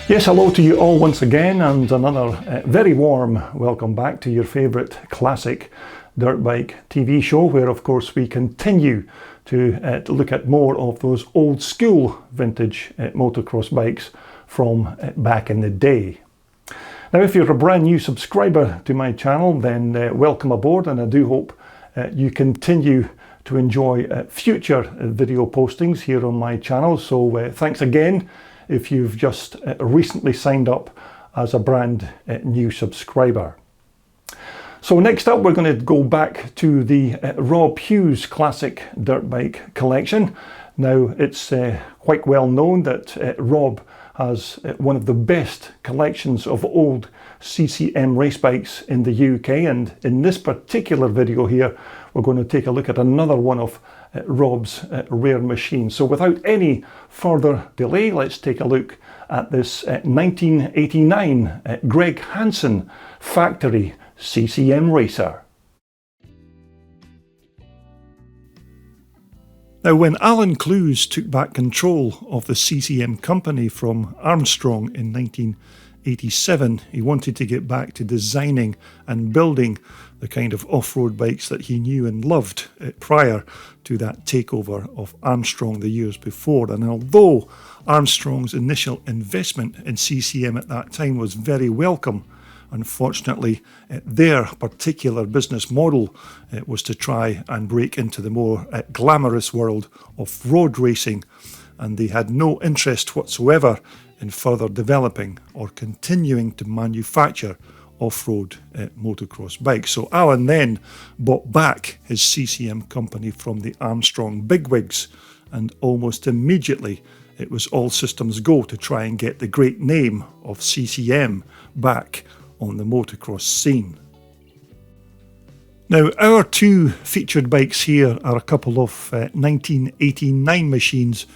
Yes, hello to you all once again, and another very warm welcome back to your favourite classic dirt bike TV show, where of course we continue to look at more of those old school vintage motocross bikes from back in the day. Now, if you're a brand new subscriber to my channel, then welcome aboard, and I do hope you continue to enjoy future video postings here on my channel. So thanks again if you've just recently signed up as a brand new subscriber. So next up, we're going to go back to the Rob Hughes classic dirt bike collection. Now, it's quite well known that Rob has one of the best collections of old CCM race bikes in the UK, and in this particular video here we're going to take a look at another one of Rob's rare machines. So without any further delay, let's take a look at this 1989 Greg Hanson factory CCM racer. Now, when Alan Clues took back control of the CCM company from Armstrong in 1987, he wanted to get back to designing and building the kind of off-road bikes that he knew and loved prior to that takeover of Armstrong the years before. And although Armstrong's initial investment in CCM at that time was very welcome, unfortunately, their particular business model was to try and break into the more glamorous world of road racing, and they had no interest whatsoever in further developing or continuing to manufacture off-road motocross bikes. So Alan then bought back his CCM company from the Armstrong bigwigs, and almost immediately it was all systems go to try and get the great name of CCM back on the motocross scene. Now, our two featured bikes here are a couple of 1989 machines,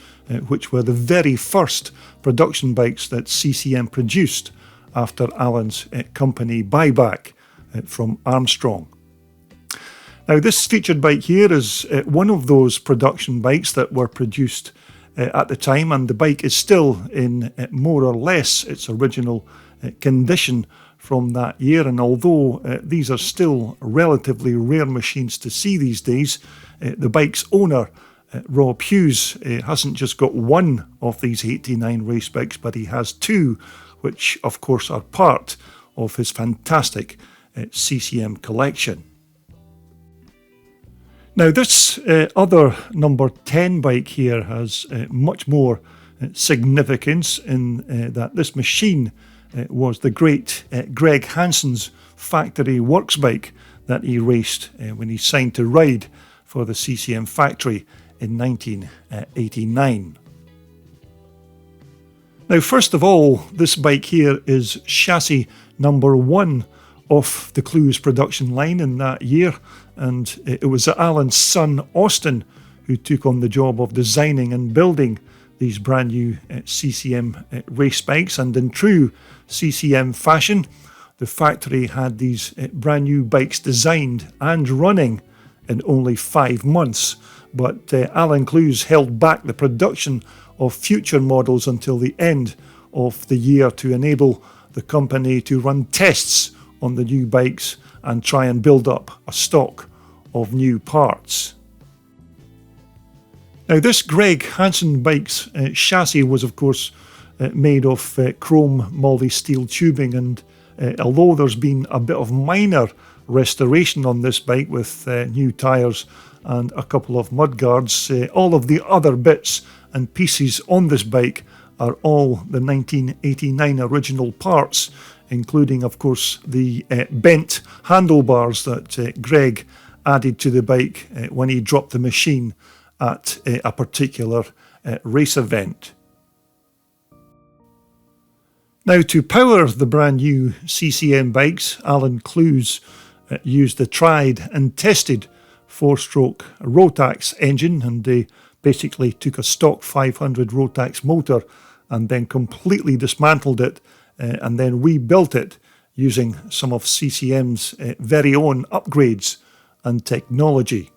which were the very first production bikes that CCM produced after Alan's company buyback from Armstrong. Now, this featured bike here is one of those production bikes that were produced at the time, and the bike is still in more or less its original condition from that year. And although these are still relatively rare machines to see these days, the bike's owner, Rob Hughes, hasn't just got one of these 89 race bikes, but he has two, which of course are part of his fantastic CCM collection. Now, this other number 10 bike here has much more significance in that this machine was the great Greg Hanson's factory works bike that he raced when he signed to ride for the CCM factory in 1989. Now, first of all, this bike here is chassis number 1 of the Clues production line in that year, and it was Alan's son Austin who took on the job of designing and building these brand new CCM race bikes. And in true CCM fashion, the factory had these brand new bikes designed and running in only 5 months, but Alan Clues held back the production of future models until the end of the year to enable the company to run tests on the new bikes and try and build up a stock of new parts. Now, this Greg Hanson bike's chassis was of course made of chrome molly steel tubing, and although there's been a bit of minor restoration on this bike with new tyres and a couple of mudguards, all of the other bits and pieces on this bike are all the 1989 original parts, including of course the bent handlebars that Greg added to the bike when he dropped the machine at a particular race event. Now, to power the brand new CCM bikes, Alan Clues used the tried and tested 4-stroke Rotax engine, and they basically took a stock 500 Rotax motor and then completely dismantled it and then rebuilt it using some of CCM's very own upgrades and technology.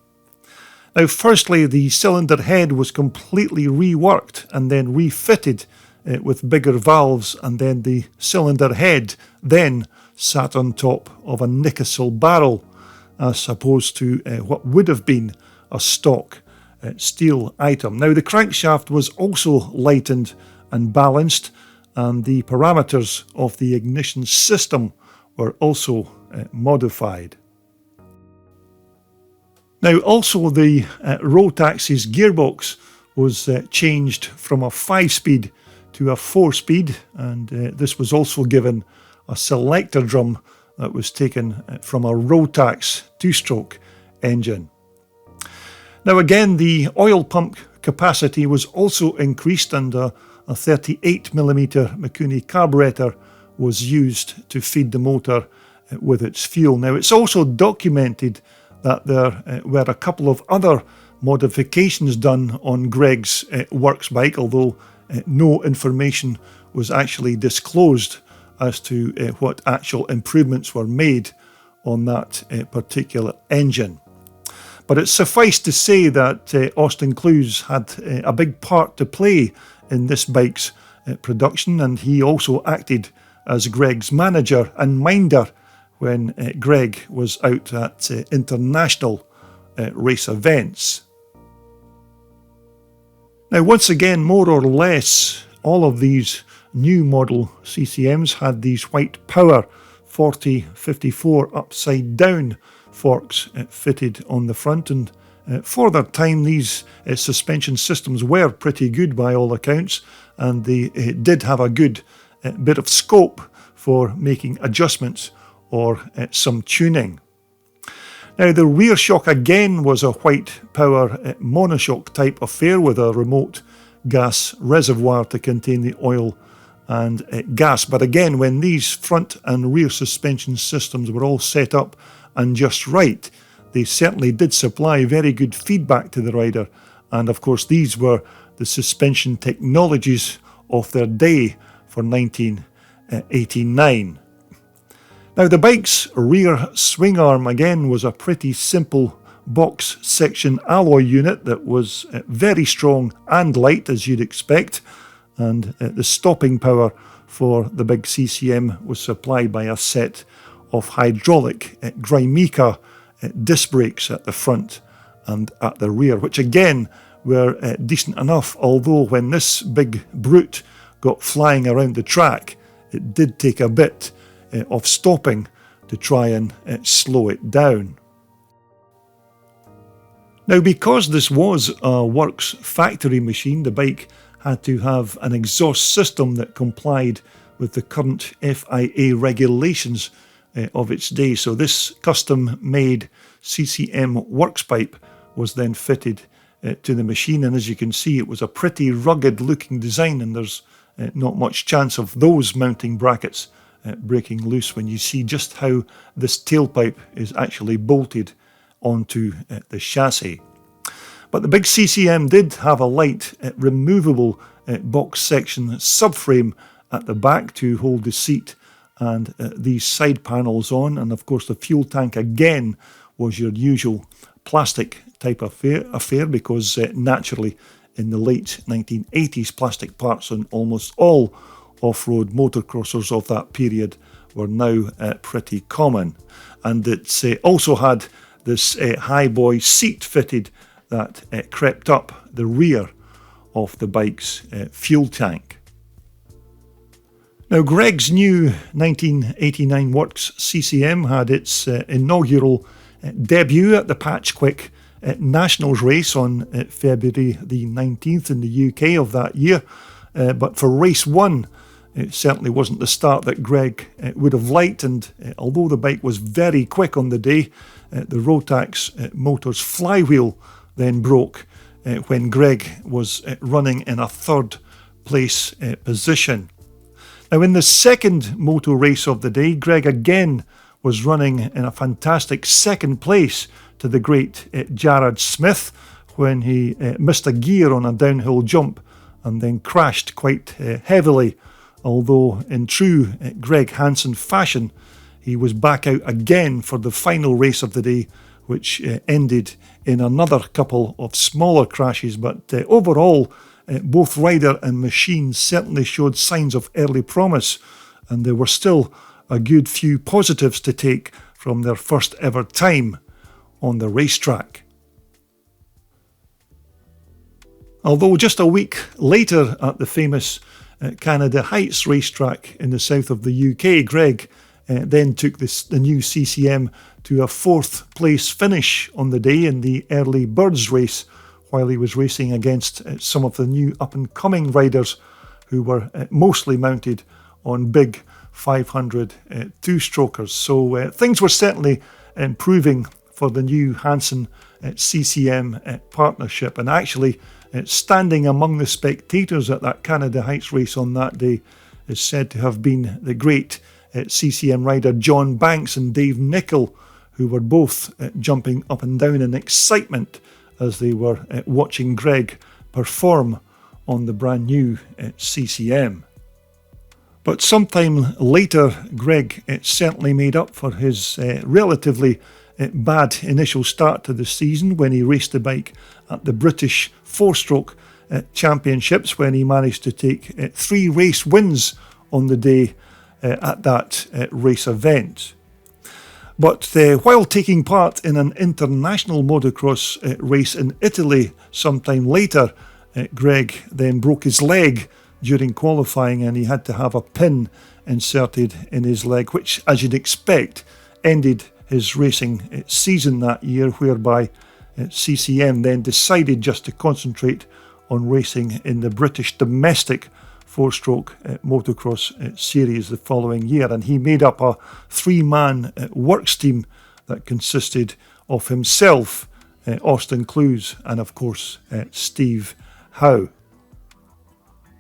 Now, firstly, the cylinder head was completely reworked and then refitted with bigger valves, and then the cylinder head then sat on top of a Nickel barrel, as opposed to what would have been a stock steel item. Now, the crankshaft was also lightened and balanced, and the parameters of the ignition system were also modified. Now, also the Rotax's gearbox was changed from a 5-speed to a 4-speed, and this was also given a selector drum that was taken from a Rotax 2-stroke engine. Now again, the oil pump capacity was also increased, and a 38mm Mikuni carburetor was used to feed the motor with its fuel. Now, it's also documented that there were a couple of other modifications done on Greg's works bike, although no information was actually disclosed as to what actual improvements were made on that particular engine. But it's suffice to say that Austin Clues had a big part to play in this bike's production, and he also acted as Greg's manager and minder when Greg was out at international race events. Now, once again, more or less, all of these new model CCMs had these white power 4054 upside down forks fitted on the front, and for their time these suspension systems were pretty good by all accounts, and they did have a good bit of scope for making adjustments or some tuning. Now, the rear shock again was a white power monoshock type affair with a remote gas reservoir to contain the oil and gas. But again, when these front and rear suspension systems were all set up and just right, they certainly did supply very good feedback to the rider. And of course, these were the suspension technologies of their day for 1989. Now, the bike's rear swing arm again was a pretty simple box section alloy unit that was very strong and light, as you'd expect, and the stopping power for the big CCM was supplied by a set of hydraulic Grimeka disc brakes at the front and at the rear, which again were decent enough, although when this big brute got flying around the track, it did take a bit of stopping to try and slow it down. Now, because this was a works factory machine, the bike had to have an exhaust system that complied with the current FIA regulations of its day. So this custom-made CCM works pipe was then fitted to the machine, and as you can see, it was a pretty rugged looking design, and there's not much chance of those mounting brackets breaking loose when you see just how this tailpipe is actually bolted onto the chassis. But the big CCM did have a light removable box section subframe at the back to hold the seat and these side panels on, and of course the fuel tank again was your usual plastic type affair because naturally in the late 1980s plastic parts on almost all off-road motocrossers of that period were now pretty common. And it also had this high boy seat fitted that crept up the rear of the bike's fuel tank. Now, Greg's new 1989 Works CCM had its inaugural debut at the Patchquick Nationals race on February the 19th in the UK of that year, but for race 1 it certainly wasn't the start that Greg would have liked, and although the bike was very quick on the day, the Rotax motor's flywheel then broke when Greg was running in a third place position. Now, in the second moto race of the day, Greg again was running in a fantastic second place to the great Jared Smith when he missed a gear on a downhill jump and then crashed quite heavily. Although in true Greg Hanson fashion, he was back out again for the final race of the day, which ended in another couple of smaller crashes. But overall, both rider and machine certainly showed signs of early promise, and there were still a good few positives to take from their first ever time on the racetrack. Although just a week later at the famous Canada Heights racetrack in the south of the UK, Greg then took the new CCM to a 4th place finish on the day in the early birds race, while he was racing against some of the new up-and-coming riders who were mostly mounted on big 500 two-strokers. So things were certainly improving for the new Hanson CCM partnership, and actually standing among the spectators at that Canada Heights race on that day is said to have been the great CCM rider John Banks and Dave Nichol, who were both jumping up and down in excitement as they were watching Greg perform on the brand new CCM. But sometime later, Greg certainly made up for his relatively bad initial start to the season when he raced the bike at the British 4-stroke championships, when he managed to take 3 race wins on the day at that race event. But while taking part in an international motocross race in Italy sometime later, Greg then broke his leg during qualifying, and he had to have a pin inserted in his leg, which, as you'd expect, ended his racing season that year, whereby CCM then decided just to concentrate on racing in the British domestic 4-stroke motocross series the following year. And he made up a 3-man works team that consisted of himself, Austin Clues, and of course Steve Howe.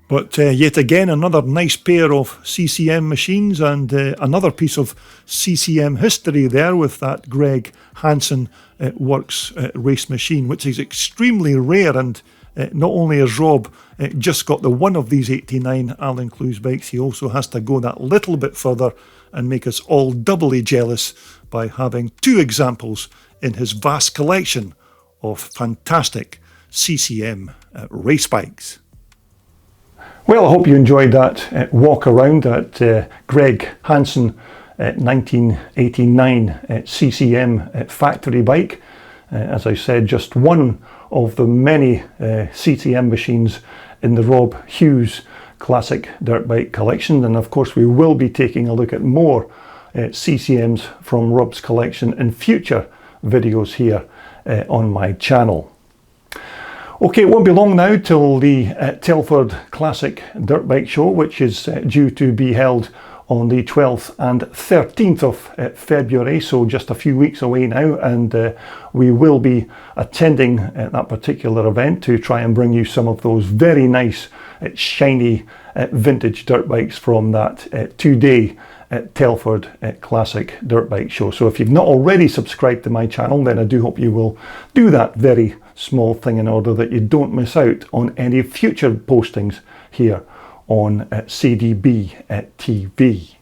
But yet again, another nice pair of CCM machines, and another piece of CCM history there with that Greg Hanson Works race machine, which is extremely rare. And not only has Rob just got the one of these 89 Alan Clues bikes, he also has to go that little bit further and make us all doubly jealous by having 2 examples in his vast collection of fantastic CCM race bikes. Well, I hope you enjoyed that walk around at Greg Hanson 1989 CCM factory bike. As I said, just one of the many CCM machines in the Rob Hughes classic dirt bike collection. And of course, we will be taking a look at more CCMs from Rob's collection in future videos here on my channel. Okay, it won't be long now till the Telford Classic Dirt Bike Show, which is due to be held on the 12th and 13th of February, so just a few weeks away now, and we will be attending that particular event to try and bring you some of those very nice, shiny vintage dirt bikes from that 2-day Telford Classic Dirt Bike Show. So if you've not already subscribed to my channel, then I do hope you will do that very small thing in order that you don't miss out on any future postings here on CDB TV.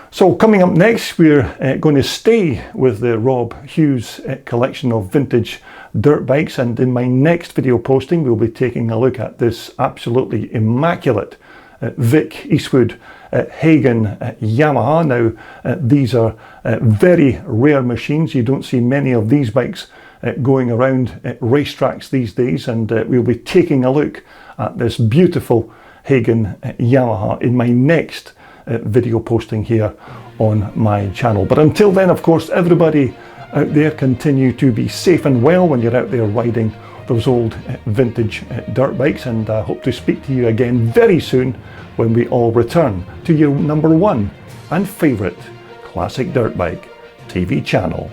So coming up next, we're going to stay with the Rob Hughes collection of vintage dirt bikes, and in my next video posting we'll be taking a look at this absolutely immaculate Vic Eastwood Hagen Yamaha. Now these are very rare machines. You don't see many of these bikes going around racetracks these days, and we'll be taking a look at this beautiful Hagen Yamaha in my next video posting here on my channel. But until then, of course, everybody out there, continue to be safe and well when you're out there riding those old vintage dirt bikes, and I hope to speak to you again very soon when we all return to your #1 and favourite classic dirt bike TV channel.